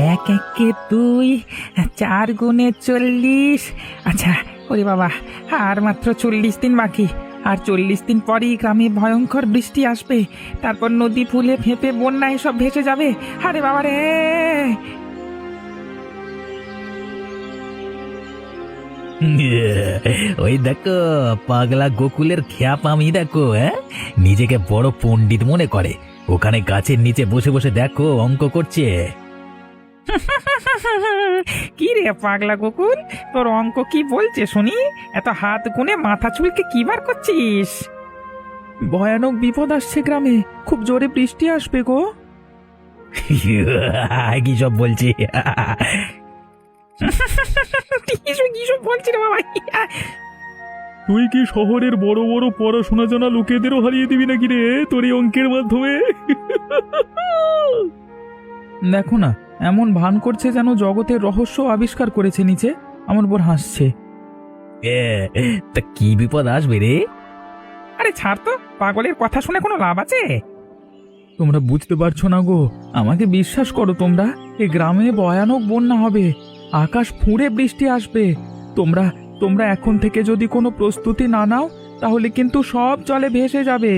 এক একে দুই, 4 গুণে 40। আচ্ছা, ওরে বাবা, আর মাত্র 40 দিন বাকি। আর 40 দিন পরই গ্রামে ভয়ঙ্কর বৃষ্টি আসবে। তারপর নদী ফুলে ফেঁপে বন্যায় সব ভেসে যাবে। আরে বাবা রে! ওই দেখো, পাগলা গোকুলের খ্যাপ আমি দেখো, নিজেকে বড় পণ্ডিত মনে করে। ওখানে গাছের নিচে বসে বসে দেখো অঙ্ক করছে। কি রে পাগলা গোকুল, তোর অঙ্ক কি বলছে শুনি? এত হাত গুনে মাথা চুলকে কি বার করছিস? ভয়ানক বিপদ আসছে গ্রামে, খুব জোরে বৃষ্টি আসবে গো। কি সব বলছি? কিসব বলছি রে বাবা? তুই কি শহরের বড় বড় পড়াশোনা জানা লোকেদেরও হারিয়ে দিবি নাকি রে তোর এই অঙ্কের মাধ্যমে? দেখো না, এমন ভান করছে যেন জগতের রহস্য আবিষ্কার করেছে নিচে। আমার বোর হাসছে। তা কি বিপদ আসবে রে? আরে ছাড় তো, পাগলের কথা শুনে কোনো লাভ আছে? তোমরা বুঝতে পারছো না গো, আমাকে বিশ্বাস করো তোমরা। এ গ্রামে ভয়ানক বন্যা হবে, আকাশ ফুঁড়ে বৃষ্টি আসবে। তোমরা তোমরা এখন থেকে যদি কোনো প্রস্তুতি না নাও, তাহলে কিন্তু সব জলে ভেসে যাবে।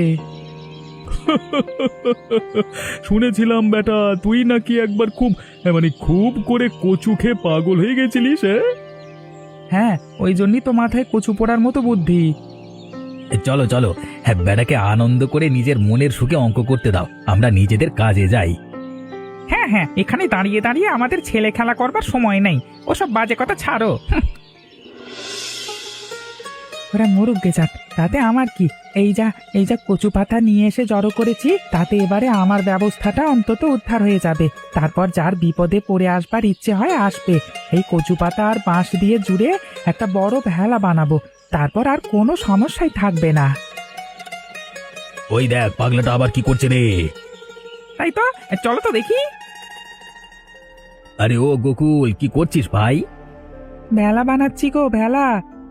শুনেছিলাম বেটা, তুই নাকি একবার খুব করে কচু খেয়ে পাগল হয়ে গেছিলিস। হ্যাঁ, ওই জন্যই তো মাথায় কচু পোড়ার মতো বুদ্ধি। চলো চলো, বেটাকে আনন্দ করে নিজের মনের সুখে অঙ্ক করতে দাও, আমরা নিজেদের কাজে যাই। হ্যাঁ হ্যাঁ, এখানে দাঁড়িয়ে দাঁড়িয়ে আমাদের ছেলে খেলা করবার সময় নেই। ওসব বাজে কথা ছাড়ো। ওরা মরুক গে যাক, তাতে আমার কি? এই যা কচু পাতা নিয়ে এসে জড়ো করেছি, তাতে এবারে আমার ব্যবস্থাটা অন্তত উদ্ধার হয়ে যাবে। তারপর যার বিপদে পড়ে আসবার ইচ্ছে হয় আসবে। এই কচু পাতা আর বাঁশ দিয়ে জুড়ে একটা বড় ভেলা বানাবো, তারপর আর কোনো সমস্যাই থাকবে না। ওই দেখ, পাগলাটা আবার কি করছে রে? তাই তো, চলো তো দেখি। আরে ও গোকুল, কি করছিস ভাই? ভেলা বানাচ্ছি গো, ভেলা।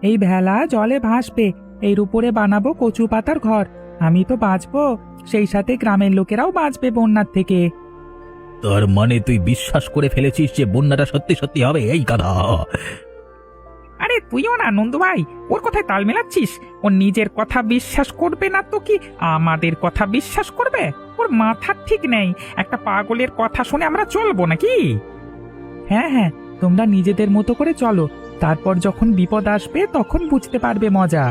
এই ভেলা জলে ভাসবে, এর উপরে বানাবো কচু পাতার ঘর। আমি তো বাঁচবো, সেই সাথে গ্রামের লোকেরাও বাঁচবে বন্যার থেকে। তোর মানে তুই বিশ্বাস করে ফেলেছিস যে বন্যাটা সত্যি সত্যি হবে? এই গাধা! আরে তুইও না নন্দু ভাই, ওর কথায় তাল মেলাচ্ছিস। ও নিজের কথা বিশ্বাস করবে না তো কি আমাদের কথা বিশ্বাস করবে? ওর মাথা ঠিক নেই। একটা পাগলের কথা শুনে আমরা চলবো নাকি? হ্যাঁ হ্যাঁ, তোমরা নিজেদের মতো করে চলো, তারপর যখন বিপদ আসবে তখন বুঝতে পারবে মজা।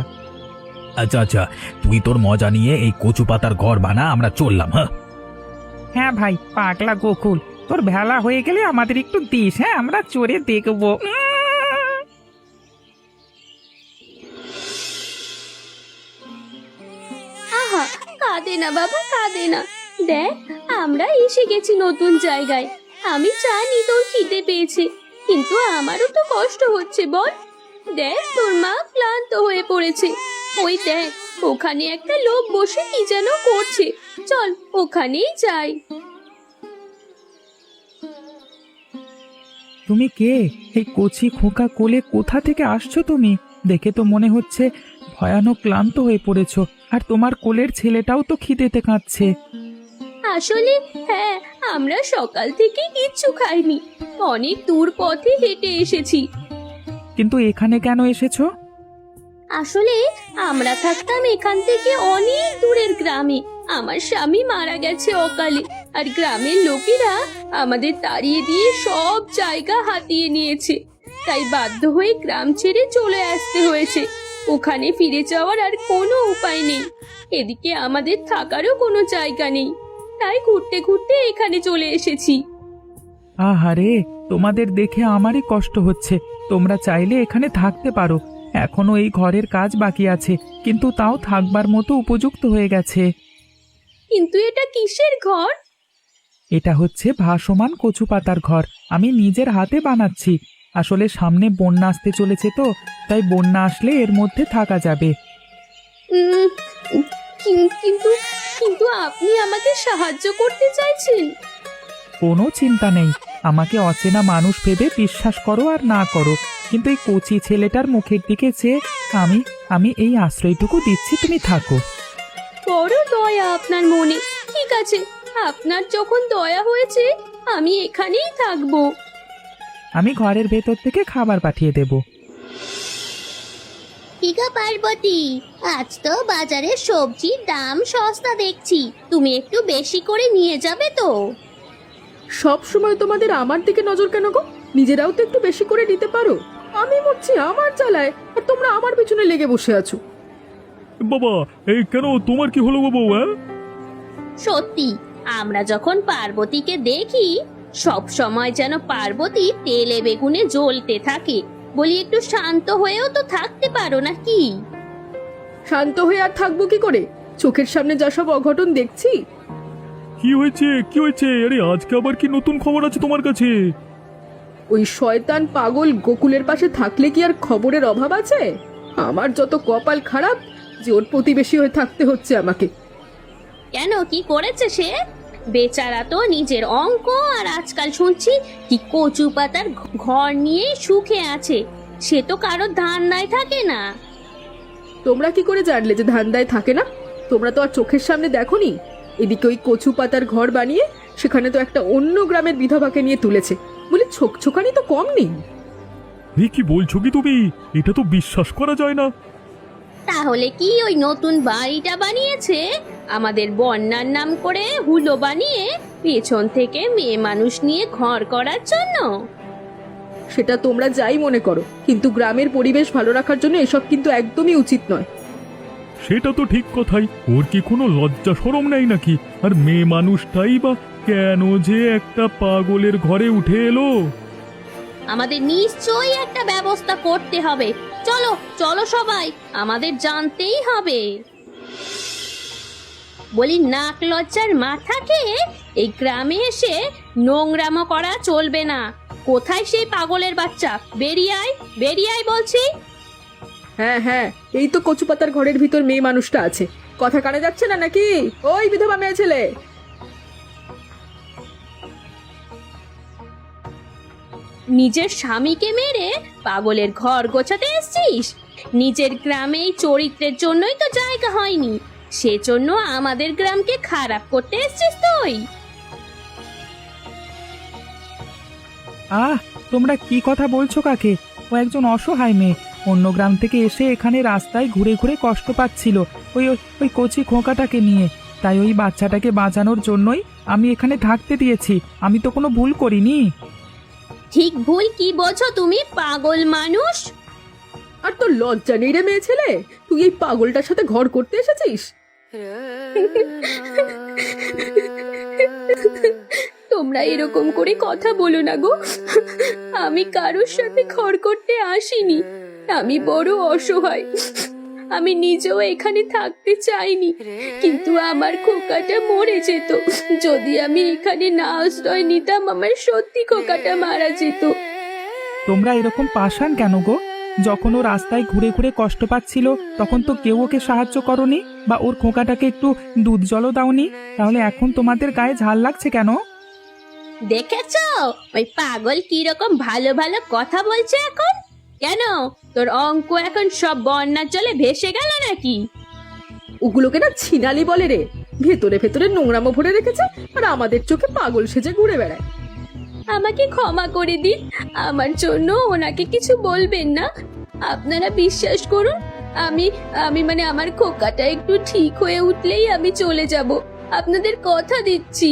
আচ্ছা আচ্ছা, তুই তোর মজা নিয়ে এই কচু পাতার ঘর বানা, আমরা চললাম। হ্যাঁ হ্যাঁ ভাই, পাগলা গোকুল, তোর ভেলা হয়ে গেলে আমাদের একটু দিস। হ্যাঁ, আমরা চড়ে দেখবো। আহা, কাঁদে না বাবা, কাঁদে না। দেখ, আমরা এসে গেছি নতুন জায়গায়। আমি জানি তোর খিদে পেয়েছে, কিন্তু আমারও তো কষ্ট হচ্ছে বল। দেখ, তোর মা ক্লান্ত হয়ে পড়েছে। ওই দেখ, ওখানে একটা লোক বসে কি যেন করছে। চল ওখানেই যাই। তুমি কে? এই কচি খোকা কোলে কোথা থেকে আসছো তুমি? দেখে তো মনে হচ্ছে ভয়ানক ক্লান্ত হয়ে পড়েছো, আর তোমার কোলের ছেলেটাও তো খিদেতে কাঁদছে। আসলে হ্যাঁ, আমরা সকাল থেকে কিচ্ছু খাইনি, অনেক দূর পথে হেঁটে এসেছি। কিন্তু এখানে কেন এসেছো? আসলে আমরা থাকতাম এখান থেকে অনেক দূরের গ্রামে। আমার স্বামী মারা গেছে অকালে, আর গ্রামের লোকেরা আমাদের তাড়িয়ে দিয়ে সব জায়গা হাতিয়ে নিয়েছে। তাই বাধ্য হয়ে গ্রাম ছেড়ে চলে আসতে হয়েছে। ওখানে ফিরে যাওয়ার আর কোনো উপায় নেই। এদিকে আমাদের থাকারও কোনো জায়গা নেই, তাই ঘুরতে ঘুরতে এখানে চলে এসেছি। আহারে, তোমাদের দেখে আমারই কষ্ট হচ্ছে। তোমরা চাইলে এখানে থাকতে পারো, এখনো এই ঘরের কাজ বাকি আছে, কিন্তু তাও থাকবার মতো উপযুক্ত হয়ে গেছে। কিন্তু এটা কিসের ঘর? এটা হচ্ছে ভাসমান কচু পাতার ঘর, আমি নিজের হাতে বানাচ্ছি। আসলে সামনে বন্যা আসতে চলেছে তো, তাই বন্যা আসলে এর মধ্যে থাকা যাবে। উম, কিন্তু কিন্তু আপনি আমাকে সাহায্য করতে চাইছেন? কোনো চিন্তা নেই, আমাকে অচেনা মানুষ ভেবে বিশ্বাস করো আর না করো, কিন্তু এই কচি ছেলেটার মুখের দিকে চেয়ে আমি আমি এই আশ্রয়টুকু দিচ্ছি, তুমি থাকো। বড় দয়া আপনার মনে। ঠিক আছে, আপনার যখন দয়া হয়েছে, আমি এখানেই থাকবো। আমি ঘরের ভেতর থেকে খাবার পাঠিয়ে দেব। কি গো পার্বতী, আজ তো বাজারে সবজির দাম সস্তা দেখছি, তুমি একটু বেশি করে নিয়ে যাবে তো? সব সময় তোমাদের আমার দিকে নজর কেন গো? নিজেরাও তো একটু বেশি করে নিতে পারো। আমি মরছি আমার জ্বালায়, আর তোমরা আমার পেছনে লেগে বসে আছো। বাবা, এই কেন, তোমার কি হলো গো বউ? সত্যি, আমরা যখন পার্বতীকে দেখি সব সময় যেন পার্বতী তেলে বেগুনে জ্বলতে থাকে। বলি একটু শান্ত হয়েও তো থাকতে পারো নাকি? শান্ত হয়ে আর থাকবো কি করে? চোখের সামনে যা সব অঘটন দেখছি। কি হয়েছে, কি হয়েছে? আরে আজকে আবার কি নতুন খবর আছে তোমার কাছে? ওই শয়তান পাগল গোকুলের পাশে থাকলে কি আর খবরের অভাব আছে? আমার যত কপাল খারাপ যে ওর প্রতিবেশী হয়ে থাকতে হচ্ছে আমাকে। কেন, কি করেছে সে? বেচারা তো নিজের অঙ্ক, আর আজকাল শুনছি কি কচু পাতার ঘর নিয়ে সুখে আছে। সে তো কারো ধান্দায় থাকে না। তোমরা কি করে জানলে যে ধান্দায় থাকে না? তোমরা তো আর চোখের সামনে দেখোনি। এদিকে ওই কচু পাতার ঘর বানিয়ে সেখানে তো একটা অন্য গ্রামের বিধবাকে নিয়ে তুলেছে বলে ছোকছোকানি তো কম নেই। কি বলছো কি তুমি? এটা তো বিশ্বাস করা যায় না। তাহলে কি ওই নতুন বাড়িটা বানিয়েছে আমাদের বন্যার নাম করে হুলো বানিয়ে পেছন থেকে মেয়ে মানুষ নিয়ে ঘর করার জন্য? সেটা তোমরা যাই মনে করো, কিন্তু গ্রামের পরিবেশ ভালো রাখার জন্য এসব কিন্তু একদমই উচিত নয়। সেটা তো ঠিক কথাই। ওর কি কোনো লজ্জা শরম নেই নাকি? আর মেয়ে মানুষটাই বা কেন যে একটা পাগলের ঘরে উঠে এলো? আমাদের নিশ্চয়ই একটা ব্যবস্থা করতে হবে। চলো চলো সবাই, আমাদের জানতেই হবে। বলি নাক লজ্জার মাথা খেয়ে এই গ্রামে এসে নোংরামো করা চলবে না। কোথায় সেই পাগলের বাচ্চা? বেরিয়ে আয়, বেরিয়ে আয় বলছি। হ্যাঁ হ্যাঁ, এই তো কচু পাতার ঘরের ভিতর মেয়ে মানুষটা আছে। কথা কানে যাচ্ছে না নাকি? ওই বিধবা মেয়ে ছেলে, নিজের স্বামীকে মেরে পাগলের ঘর গোছাতে এসছিস? নিজের গ্রামে এই চরিত্রের জন্যই তো জায়গা হয়নি, সেজন্য আমাদের গ্রামকে খারাপ করতে এসছিস তুই? তোমরা কি কথা বলছো কাকে? ও একজন অসহায় মেয়ে, অন্য গ্রাম থেকে এসে এখানে রাস্তায় ঘুরে ঘুরে কষ্ট পাচ্ছিল ওই ওই ওই কচি খোকাটাকে নিয়ে। তাই ওই বাচ্চাটাকে বাঁচানোর জন্যই আমি এখানে থাকতে দিয়েছি। আমি তো কোনো ভুল করিনি। ঠিক ভুল কি বোঝো তুমি, পাগল মানুষ? আর তোর লজ্জা নেই রে মেয়ে ছেলে? তুই এই পাগলটার সাথে ঘর করতে এসেছিস? তোমরা এরকম করে কথা বলো না গো। আমি কারোর সাথে ঘর করতে আসিনি। আমি বড় অসহায়। আমি নিজেও এখানে থাকতে চাইনি, কিন্তু আমার খোকাটা মরে যেত। যদি আমি এখানে না আশ্রয় নিতাম, আমার সত্যি খোকাটা মারা যেত। তোমরা এরকম পাষাণ কেন গো? যখন ও রাস্তায় ঘুরে ঘুরে কষ্ট পাচ্ছিল তখন তো কেউ ওকে সাহায্য করনি, বা ওর খোকাটাকে একটু দুধ জলও দাওনি। তাহলে এখন তোমাদের গায়ে ঝাল লাগছে কেন? দেখেছো ওই পাগল কিরকম ভালো ভালো কথা বলছে এখন? কেন, তোর অঙ্ক এখন সব বন্যার জলে ভেসে গেল নাকি? ওগুলোকে না ছিনালি বলে রে। ভেতরে ভেতরে নোংরামো ভরে রেখেছে, আর আমাদের চোখে পাগল সেজে ঘুরে বেড়ায়। আমাকে ক্ষমা করে দিন, আমার জন্য ওনাকে কিছু বলবেন না। আপনারা বিশ্বাস করুন, আমি আমি মানে আমার খোকাটা একটু ঠিক হয়ে উঠলেই আমি চলে যাব। আপনাদের কথা দিচ্ছি।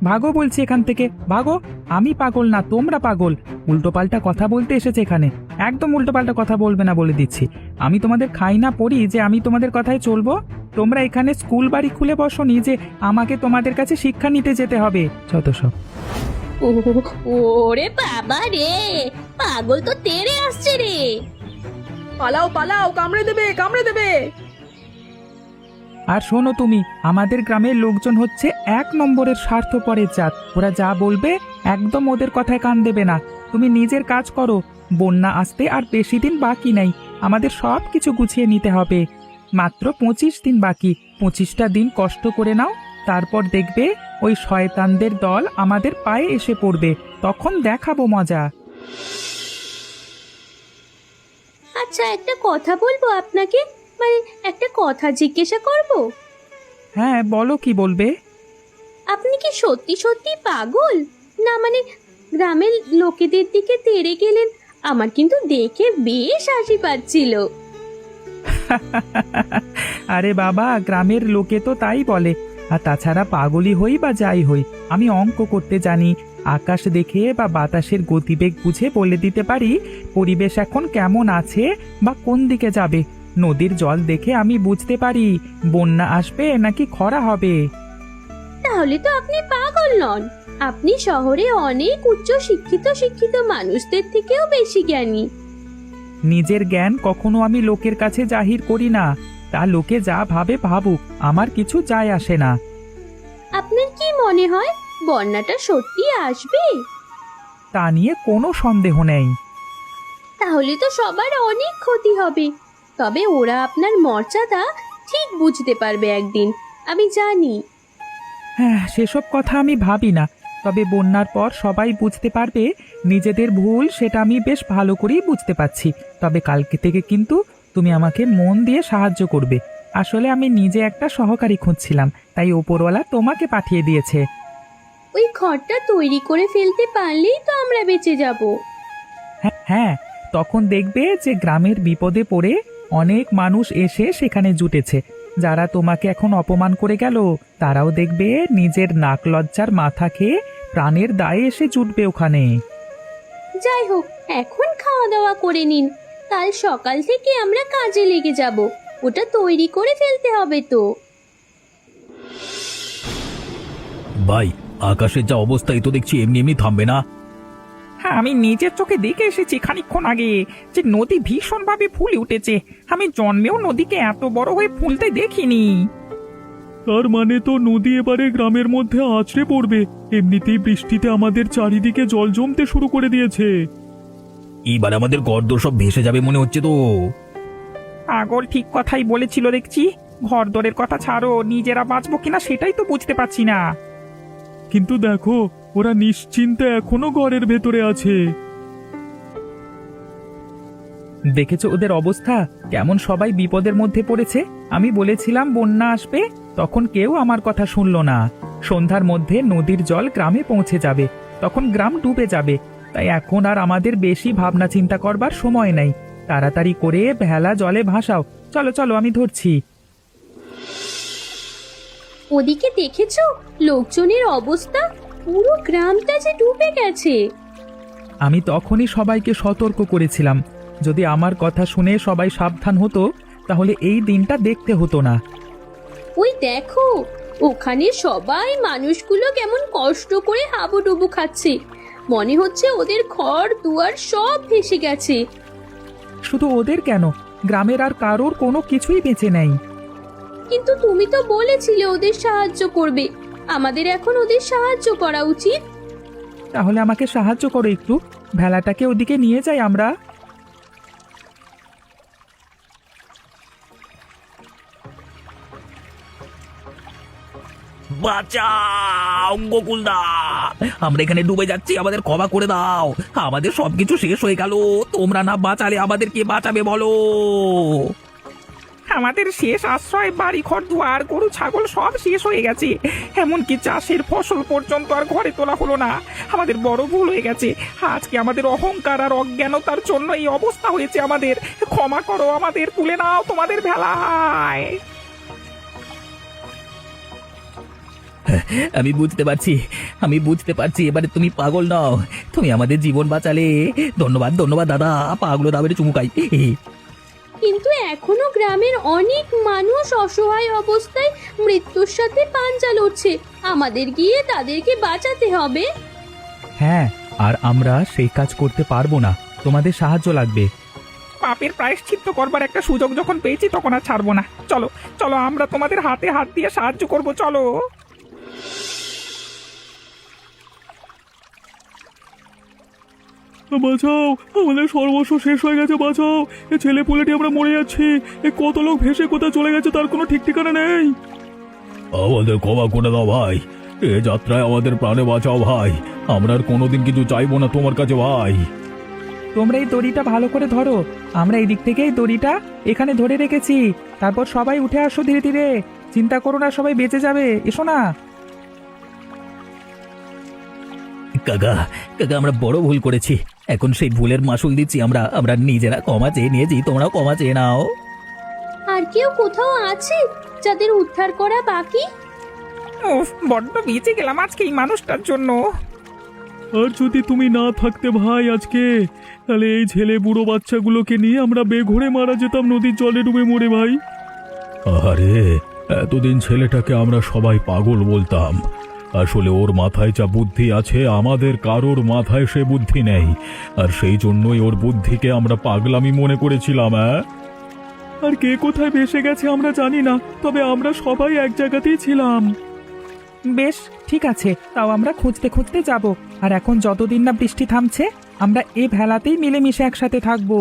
ভাগো বলছি এখান থেকে, ভাগো। আমি পাগল না, তোমরা পাগল। উল্টোপাল্টা কথা বলতে এসেছে এখানে। একদম উল্টোপাল্টা কথা বলবে না বলে দিচ্ছি। আমি তোমাদের খাই না পড়ি যে আমি তোমাদের কথায় চলবো? তোমরা এখানে স্কুল বাড়ি খুলে বসোনি যে আমাকে তোমাদের কাছে শিক্ষা নিতে যেতে হবে। যত সব। ওরে বাবা রে, পাগল তো তেড়ে আসছে রে। পালাও পালাও, কামড়ে দেবে কামড়ে দেবে। আর শোনো তুমি, আমাদের গ্রামের লোকজন হচ্ছে 1 নম্বরের স্বার্থপরের জাত। ওরা যা বলবে একদম ওদের কথায় কান দেবে না। তুমি নিজের কাজ করো। বন্যা আসতে আর বেশি দিন বাকি নাই। আমাদের সব কিছু গুছিয়ে নিতে হবে। মাত্র 25 দিন বাকি। 25টা দিন কষ্ট করে নাও, তারপর দেখবে ওই শয়তানদের দল আমাদের পায়ে এসে পড়বে। তখন দেখাবো মজা। আচ্ছা, একটা কথা বলবো আপনাকে, মানে একটা কথা জিজ্ঞাসা করব। হ্যাঁ বলো, কি বলবে? আপনি কি সত্যি সত্যি পাগল? না মানে গ্রামের লোকেদের দিকে তেড়ে গেলেন, আমার কিন্তু দেখে বেশ হাসি পাচ্ছিল। আরে বাবা, গ্রামের লোকে তো তাই বলে। আর তাছাড়া পাগলই হই বা যাই হই, আমি অঙ্ক করতে জানি। আকাশ দেখে বা বাতাসের গতিবেগ বুঝে বলে দিতে পারি পরিবেশ এখন কেমন আছে বা কোন দিকে যাবে। নদীর জল দেখে আমি বুঝতে পারি বন্যা আসবে নাকি খরা হবে। তাহলে তো আপনি পাগল নন, আপনি শহরে অনেক উচ্চ শিক্ষিত মানুষদের থেকেও বেশি জ্ঞানী। নিজের জ্ঞান কখনো আমি লোকের কাছে জাহির করি না। তা লোকে যা ভাবে ভাবুক, আমার কিছু যায় আসে না। আপনার কি মনে হয় বন্যাটা সত্যি আসবে? তা নিয়ে কোনো সন্দেহ নেই। তাহলে তো সবার অনেক ক্ষতি হবে। তবে ওরা আপনার মর্যাদা ঠিক বুঝতে পারবে একদিন, আমি জানি। হ্যাঁ, সেসব কথা আমি ভাবি না। তবে বন্যার পর সবাই বুঝতে পারবে নিজেদের ভুল, সেটা আমি বেশ ভালো করেই বুঝতে পারছি। তবে কালকে থেকে কিন্তু তুমি আমাকে মন দিয়ে সাহায্য করবে। আসলে আমি নিজে একটা সহকারী খুঁজছিলাম, তাই ওপরওয়ালা তোমাকে পাঠিয়ে দিয়েছে। ওই ঘরটা তৈরি করে ফেলতে পারলেই তো আমরা বেঁচে যাব। হ্যাঁ হ্যাঁ, তখন দেখবে যে গ্রামের বিপদে পড়ে অনেক মানুষ এসে সেখানে জুটেছে। যারা তোমাকে এখন অপমান করে গেল, তারাও দেখবে নিজের নাক লজ্জার মাথা খেয়ে প্রাণের দায়ে এসে জুটবে ওখানে। যাই হোক, এখন খাওয়া দাওয়া করে নিন, কাল সকাল থেকে আমরা কাজে লেগে যাব। ওটা তৈরি করে ফেলতে হবে তো। ভাই, আকাশের যা অবস্থা, এ তো দেখছি এমনি এমনি থামবে না। হ্যাঁ, আমি নিজের চোখে দেখে এসেছি খানিকক্ষণ আগে যে নদী ভীষণভাবে ফুলে উঠেছে। আমি জন্মেও নদীকে এত বড় হয়ে ফুলতে দেখিনি। তার মানে তো নদী এবারে গ্রামের মধ্যে আছড়ে পড়বে। এমনিতেই বৃষ্টিতে আমাদের চারিদিকে জল জমতে শুরু করে দিয়েছে। এবার আমাদের ঘরদোর সব ভেসে যাবে মনে হচ্ছে তো। পাগল ঠিক কথাই বলেছিল দেখছি। ঘরদোরের কথা ছাড়ো, নিজেরা বাঁচবো কিনা সেটাই তো বুঝতে পারছি না। কিন্তু দেখো, ওরা নিশ্চিন্তে এখনো ঘরের ভেতরে আছে। দেখেছো ওদের অবস্থা, কেমন সবাই বিপদের মধ্যে পড়েছে। আমি বলেছিলাম বন্যা আসবে, তখন কেউ আমার কথা শুনলো না। সন্ধ্যার মধ্যে নদীর জল গ্রামে পৌঁছে যাবে, তখন গ্রাম ডুবে যাবে। তাই এখন আর আমাদের বেশি ভাবনা চিন্তা করবার সময় নেই। তাড়াতাড়ি করে ভেলা জলে ভাসাও। চলো চলো, আমি ধরছি। ওদিকে দেখেছো লোকজনের অবস্থা? পুরো গ্রামটা যে ডুবে গেছে। আমি তখনই সবাইকে সতর্ক করেছিলাম, যদি আমার কথা শুনে সবাই সাবধান হতো তাহলে এই দিনটা দেখতে হতো না। ওই দেখো, ওখানে সবাই মানুষগুলো কেমন কষ্ট করে হাবুডুবু খাচ্ছে। মনে হচ্ছে ওদের ঘর দুয়ার সব ভেসে গেছে। শুধু ওদের কেন, গ্রামের আর কারোর কোনো কিছুই বেঁচে নেই। কিন্তু তুমি তো বলেছিলে ওদের সাহায্য করবে। আমাদের এখন ওদের সাহায্য করা উচিত। তাহলে আমাকে সাহায্য করো একটু, ভেলাটাকে ওদিকে নিয়ে যাই আমরা। বাঁচাও গোকুলদা, আমরা এখানে ডুবে যাচ্ছি, আমাদের ক্ষমা করে দাও। আমাদের সবকিছু শেষ হয়ে গেল, তোমরা না বাঁচালে আমাদের কে বাঁচাবে বলো? আমাদের শেষ আশ্রয়, বাড়ি ঘর দুয়ার গরু ছাগল সব শেষ হয়ে গেছে। এমনকি চাষের ফসল পর্যন্ত আর ঘরে তোলা হলো না। আমাদের বড় ভুল হয়ে গেছে। আজকে আমাদের অহংকার আর অজ্ঞানতার জন্য এই অবস্থা হয়েছে আমাদের। ক্ষমা করো আমাদের, তুলে নাও তোমাদের ভেলায়। আমি বুঝতে পারছি এবারে তুমি পাগল নও, তুমি আমাদের জীবন বাঁচালে। ধন্যবাদ ধন্যবাদ দাদা, পাগলো দাবের চুমুকাই। কিন্তু এখনো গ্রামের অনেক মানুষ অসহায় অবস্থায় মৃত্যুর সাথে পাঞ্জা লড়ছে। আমাদের গিয়ে তাদেরকে বাঁচাতে হবে। হ্যাঁ, আর আমরা সেই কাজ করতে পারবো না, তোমাদের সাহায্য লাগবে। পাপের প্রায়শ্চিত্ত করবার একটা সুযোগ যখন পেয়েছি তখন আর ছাড়বো না। চলো চলো, আমরা তোমাদের হাতে হাত দিয়ে সাহায্য করব, চলো। বাঁচাও, আমাদের সর্বস্ব শেষ হয়ে গেছে, বাঁচাও। এ ছেলে পুলেটি আমরা মরে যাচ্ছি। এ কত লোক ভেসে কোথায় চলে গেছে তার কোনো ঠিক ঠিকানা নেই। আমাদের ক্ষমা করে দাও ভাই, এ যাত্রায় আমাদের প্রাণে বাঁচাও ভাই। আমরা আর কোনোদিন কিছু চাইবো না তোমার কাছে ভাই। তোমরা এই দড়িটা ভালো করে ধরো, আমরা এই দিক থেকে এই দড়িটা এখানে ধরে রেখেছি। তারপর সবাই উঠে আসো ধীরে ধীরে, চিন্তা করো না, সবাই বেঁচে যাবে, এসো না। কাকা কাকা আমরা বড় ভুল করেছি। এখন সেই ভুলের মাসুল দিচ্ছি আমরা। আমরা নিজেরা ক্ষমা চেয়ে নিয়েছি, তোমরাও ক্ষমা চেয়ে নাও। আর কেউ কোথাও আছে যাদের উদ্ধার করা বাকি? উফ, বড্ড বেঁচে গেলাম আজকে এই মানুষটার জন্য। আর যদি তুমি না থাকতে ভাই আজকে, তাহলে এই ছেলে বুড়ো বাচ্চাগুলোকে নিয়ে আমরা বেঘরে মারা যেতাম, নদীর জলে ডুবে মরে ভাই। আরে এতদিন ছেলেটাকে আমরা সবাই পাগল বলতাম, আসলে ওর মাথায় যা বুদ্ধি আছে আমাদের কারোর মাথায় সে বুদ্ধি নেই, আর সেই জন্যই ওর বুদ্ধিকে আমরা পাগলামি মনে করেছিলাম। আর কে কোথায় ভেসে গেছে আমরা জানি না, তবে আমরা সবাই এক জায়গাতেই ছিলাম। বেশ, ঠিক আছে, তাও আমরা খুঁজতে খুঁজতে যাব। আর এখন যতদিন না বৃষ্টি থামছে আমরা এ ভেলাতেই মিলেমিশে একসাথে থাকবো।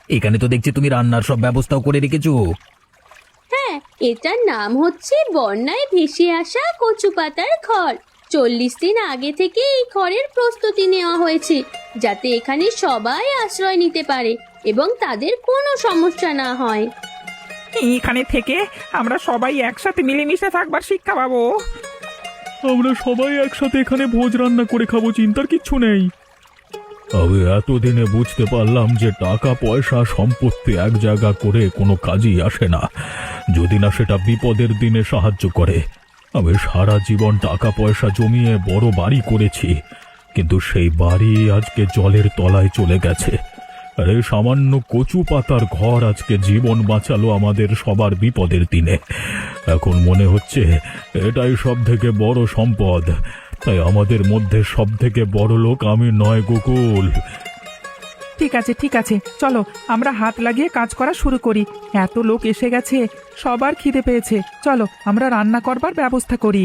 এখানে তো দেখছি তুমি রান্নার সব ব্যবস্থাও করে রেখেছো। হ্যাঁ, এটার নাম হচ্ছে বন্যায় ভেসে আসা কচু পাতার ঘর। 40 দিন আগে থেকে এই ঘরের প্রস্তুতি নেওয়া হয়েছে, যাতে এখানে সবাই আশ্রয় নিতে পারে এবং তাদের কোনো সমস্যা না হয়। এখানে থেকে আমরা সবাই একসাথে মিলেমিশে থাকবার শিক্ষা পাবো। আমরা সবাই একসাথে এখানে ভোজ রান্না করে খাবো, চিন্তার কিচ্ছু নেই। আমি এতদিনে বুঝতে পারলাম যে টাকা পয়সা সম্পত্তি এক জায়গা করে কোনো কাজই আসে না, যদি না সেটা বিপদের দিনে সাহায্য করে। আমি সারা জীবন টাকা পয়সা জমিয়ে বড় বাড়ি করেছি, কিন্তু সেই বাড়ি আজকে জলের তলায় চলে গেছে। আর এই সামান্য কচু পাতার ঘর আজকে জীবন বাঁচালো আমাদের সবার বিপদের দিনে। এখন মনে হচ্ছে এটাই সব থেকে বড় সম্পদ, তাই আমাদের মধ্যে সব থেকে বড় লোক আমি নয় গোকুল। ঠিক আছে, ঠিক আছে, চলো আমরা হাত লাগিয়ে কাজ করা শুরু করি। এত লোক এসে গেছে, সবার খিদে পেয়েছে, চলো আমরা রান্না করবার ব্যবস্থা করি।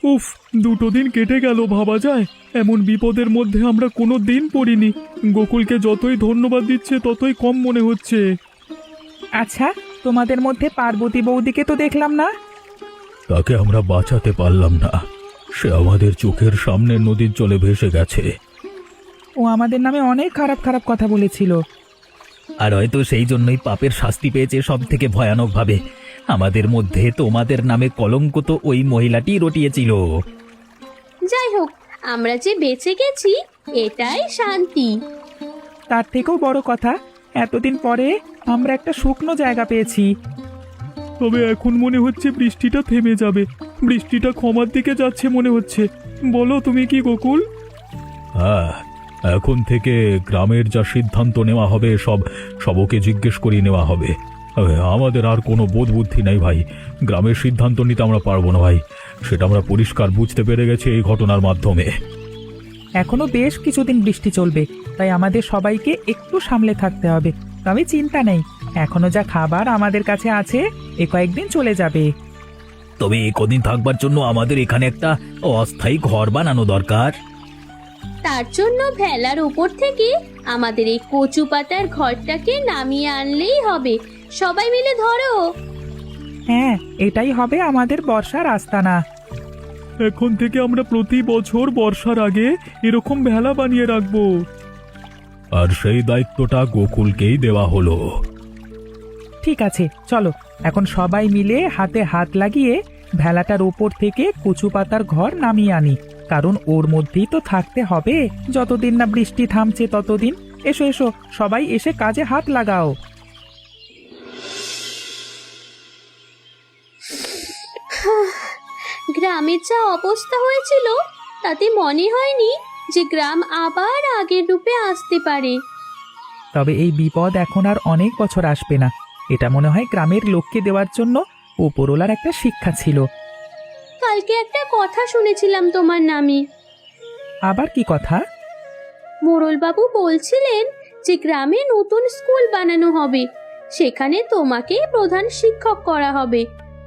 উফ, 2 দিন কেটে গেল, ভাবা যায় এমন বিপদের মধ্যে আমরা কোনো দিন পড়িনি। গোকুলকে যতই ধন্যবাদ দিচ্ছে ততই কম মনে হচ্ছে। আচ্ছা, তোমাদের মধ্যে পার্বতী বৌদিকে তো দেখলাম না। তাকে আমরা বাঁচাতে পারলাম না, সে আমাদের চোখের সামনে নদীর জলে ভেসে গেছে। ও আমাদের নামে অনেক খারাপ খারাপ কথা বলেছিল। আর হয়তো সেই জন্যই পাপের শাস্তি পেয়েছে সব থেকে ভয়ানক ভাবে। আমাদের মধ্যে তোমাদের নামে কলঙ্ক তো ওই মহিলাটি রটিয়েছিল। যাই হোক, আমরা যে বেঁচে গেছি এটাই শান্তি। তার থেকেও বড় কথা, এতদিন পরে আমরা একটা শুকনো জায়গা পেয়েছি। তবে এখন মনে হচ্ছে বৃষ্টিটা থেমে যাবে, বৃষ্টিটা ক্ষমার দিকে যাচ্ছে মনে হচ্ছে। বলো তুমি কি গোকুল? হ্যাঁ, এখন থেকে গ্রামের যা সিদ্ধান্ত নেওয়া হবে সব ওকে জিজ্ঞেস করিয়ে নেওয়া হবে। আমাদের আর কোনো বোধ বুদ্ধি নেই ভাই, গ্রামের সিদ্ধান্ত নিতে আমরা পারবো না ভাই, সেটা আমরা পরিষ্কার বুঝতে পেরে গেছি এই ঘটনার মাধ্যমে। এখনো বেশ কিছুদিন বৃষ্টি চলবে, তাই আমাদের সবাইকে একটু সামলে থাকতে হবে। তবে চিন্তা নেই, এখনো যা খাবার আমাদের কাছে আছে এ কয়েকদিন চলে যাবে। তবে কদিন থাকবার জন্য আমাদের এখানে একটা অস্থায়ী ঘর বানানো দরকার। তার জন্য ভেলার উপর থেকে আমাদের এই কচু পাতার ঘরটাকে নামিয়ে আনলেই হবে। সবাই মিলে ধরো। হ্যাঁ, এটাই হবে আমাদের বর্ষার আস্তানা। এখন থেকে আমরা প্রতি বছর বর্ষার আগে এরকম ভেলা বানিয়ে রাখবো। আর সেই দায়িত্বটা গোকুলকেই দেওয়া হলো। ঠিক আছে, চলো এখন সবাই মিলে হাতে হাত লাগিয়ে ভেলাটার উপর থেকে কচু পাতার ঘর নামিয়ে আনি, কারণ ওর মধ্যেই তো থাকতে হবে যতদিন না বৃষ্টি থামছে ততদিন। এসো এসো, সবাই এসে কাজে হাত লাগাও। গ্রামের যা অবস্থা হয়েছিল তাতে মনে হয়নি যে গ্রাম আবার আগের রূপে আসতে পারে। তবে এই বিপদ এখন আর অনেক বছর আসবে না। এটা মনে হয় গ্রামের লোককে দেওয়ার জন্য উপরওয়ালার একটা শিক্ষা ছিল। কালকে একটা কথা শুনেছিলাম তোমার নামে। আবার কি কথা? মোড়লবাবু বলছিলেন যে গ্রামে নতুন স্কুল বানানো হবে, সেখানে তোমাকেই প্রধান শিক্ষক করা হবে,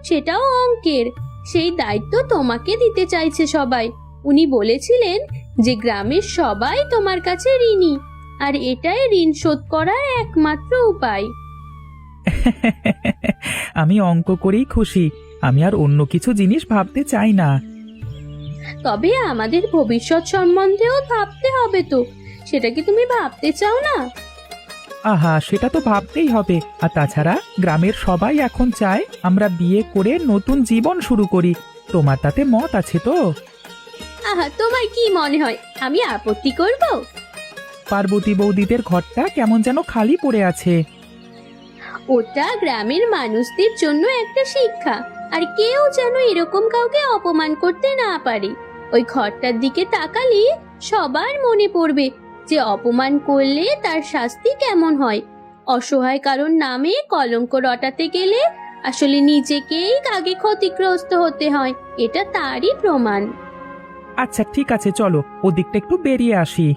সেটাও অঙ্কের। সেই দায়িত্ব তোমাকে দিতে চাইছে সবাই। উনি বলেছিলেন যে গ্রামের সবাই তোমার কাছে ঋণী, আর এটাই ঋণ শোধ করার একমাত্র উপায়। আমি অঙ্ক করেই খুশি, আমি আর অন্য কিছু জিনিস ভাবতে চাই না। তবে আমাদের ভবিষ্যৎ সম্বন্ধেও ভাবতে হবে তো, সেটা কি তুমি ভাবতে চাও না? আহা, সেটা তো ভাবতেই হবে। আর তাছাড়া গ্রামের সবাই এখন চায় আমরা বিয়ে করে নতুন জীবন শুরু করি, তোমার তাতে মত আছে তো? আহা, তোমার কি মনে হয় আমি আপত্তি করব? পার্বতী বৌদিদের ঘরটা কেমন যেন খালি পড়ে আছে। ওটা গ্রামের মানুষদের জন্য একটা শিক্ষা, আর কেউ যেন এরকম কাউকে অপমান করতে না পারে। ওই ঘরটার দিকে তাকালে সবার মনে পড়বে যে অপমান করলে তার শাস্তি কেমন হয়। অসহায় কারোর নামে কলঙ্ক রটাতে গেলে আসলে নিজেকেই আগে ক্ষতিগ্রস্ত হতে হয়, এটা তারই প্রমাণ। আচ্ছা ঠিক আছে, চলো ওদিকটা একটু বেরিয়ে আসি।